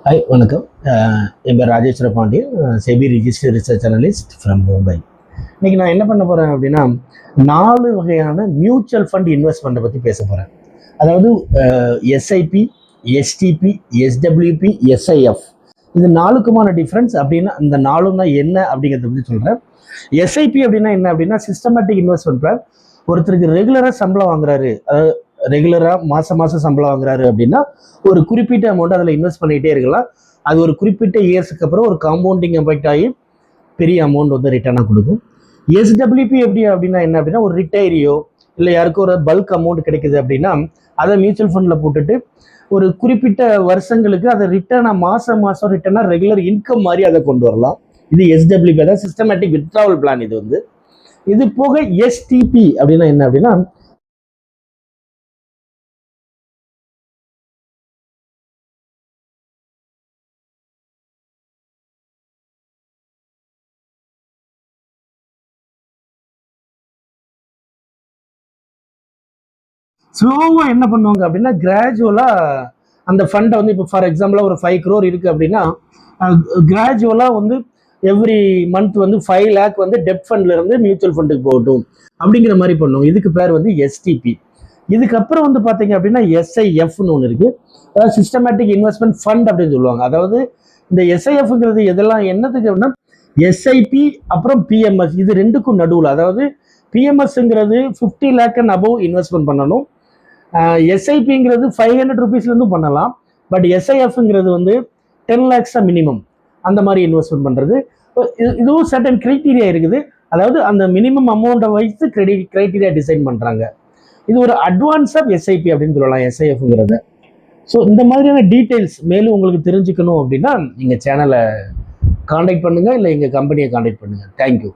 Hi வணக்கம். என் பேர் Rajeswara Pandian, SEBI registered research analyst from Mumbai. இன்னைக்கு நான் என்ன பண்ண போகிறேன் அப்படின்னா 4 வகையான மியூச்சுவல் ஃபண்ட் இன்வெஸ்ட்மெண்ட்டை பற்றி பேச போகிறேன். அதாவது எஸ்ஐபி, எஸ்டிபி, எஸ்டபிள்யூபி, எஸ்ஐஎஃப், இது 4க்குமான டிஃப்ரென்ஸ் அப்படின்னா இந்த 4ம்னா என்ன அப்படிங்கிறத பற்றி சொல்கிறேன். எஸ்ஐபி அப்படின்னா என்ன அப்படின்னா சிஸ்டமேட்டிக் இன்வெஸ்ட்மெண்ட் பிளான். ஒருத்தருக்கு ரெகுலராக சம்பளம் வாங்குறாரு, அதாவது ரெகுலராக மாதம் சம்பளம் வாங்குறாரு அப்படின்னா ஒரு குறிப்பிட்ட அமௌண்ட் அதில் இன்வெஸ்ட் பண்ணிகிட்டே இருக்கலாம். அது ஒரு குறிப்பிட்ட இயர்ஸுக்கு அப்புறம் ஒரு காம்பவுண்டிங் எஃபெக்ட் ஆகி பெரிய அமௌண்ட் வந்து ரிட்டர்னாக கொடுக்கும். எஸ்டபிள்யூபி எப்படி அப்படின்னா என்ன அப்படின்னா ஒரு ரிட்டையரியோ இல்லை யாருக்கும் ஒரு பல்க் அமௌண்ட் கிடைக்குது அப்படின்னா அதை மியூச்சுவல் ஃபண்டில் போட்டுட்டு ஒரு குறிப்பிட்ட வருஷங்களுக்கு அதை ரிட்டர்னாக மாதம் ரிட்டர்னாக ரெகுலர் இன்கம் மாதிரி அதை கொண்டு வரலாம். இது எஸ்டபிள்யூபி, அதாவது சிஸ்டமேட்டிக் வித்ட்ராவல் பிளான். இது போக எஸ்டிபி அப்படின்னா என்ன அப்படின்னா ஸ்லோவா என்ன பண்ணுவாங்க அப்படின்னா கிராஜுவலா அந்த ஃபண்டை வந்து இப்போ ஃபார் எக்ஸாம்பிளா ஒரு 5 crore இருக்கு அப்படின்னா கிராஜுவலா வந்து எவ்ரி மந்த் வந்து 5 lakh வந்து டெப்ட் ஃபண்ட்ல இருந்து மியூச்சுவல் ஃபண்டுக்கு போகட்டும் அப்படிங்கிற மாதிரி பண்ணுவோம். இதுக்கு பேர் வந்து எஸ்டிபி. இதுக்கப்புறம் வந்து பாத்தீங்க அப்படின்னா எஸ்ஐஎஃப்னு ஒன்று இருக்கு, அதாவது சிஸ்டமேட்டிக் இன்வெஸ்ட்மெண்ட் ஃபண்ட் அப்படின்னு சொல்லுவாங்க. அதாவது இந்த எஸ்ஐஎஃப்ங்கிறது எதெல்லாம் என்னதுக்கு அப்படின்னா எஸ்ஐபி அப்புறம் பிஎம்எஸ், இது ரெண்டுக்கும் நடுவில். அதாவது பிஎம்எஸ்ங்கிறது 50 lakh அண்ட் அபவ் இன்வெஸ்ட்மெண்ட் பண்ணணும். எஸ்ஐபிங்கிறது 500 rupeesலேருந்தும் பண்ணலாம். பட் எஸ்ஐஎஃப்ங்கிறது வந்து 10 lakhs மினிமம், அந்த மாதிரி இன்வெஸ்ட்மெண்ட் பண்ணுறது. இதுவும் சர்டன் கிரைட்டீரியா இருக்குது. அதாவது அந்த மினிமம் அமௌண்ட்டை வைத்து கிரைட்டீரியா டிசைன் பண்ணுறாங்க. இது ஒரு அட்வான்ஸ் ஆஃப் எஸ்ஐபி அப்படின்னு சொல்லலாம் எஸ்ஐஎஃப்ங்கிறத. ஸோ இந்த மாதிரியான டீட்டெயில்ஸ் மேலும் உங்களுக்கு தெரிஞ்சுக்கணும் அப்படின்னா எங்கள் சேனலை காண்டாக்ட் பண்ணுங்கள், இல்லை எங்கள் கம்பெனியை காண்டாக்ட் பண்ணுங்கள். தேங்க்யூ.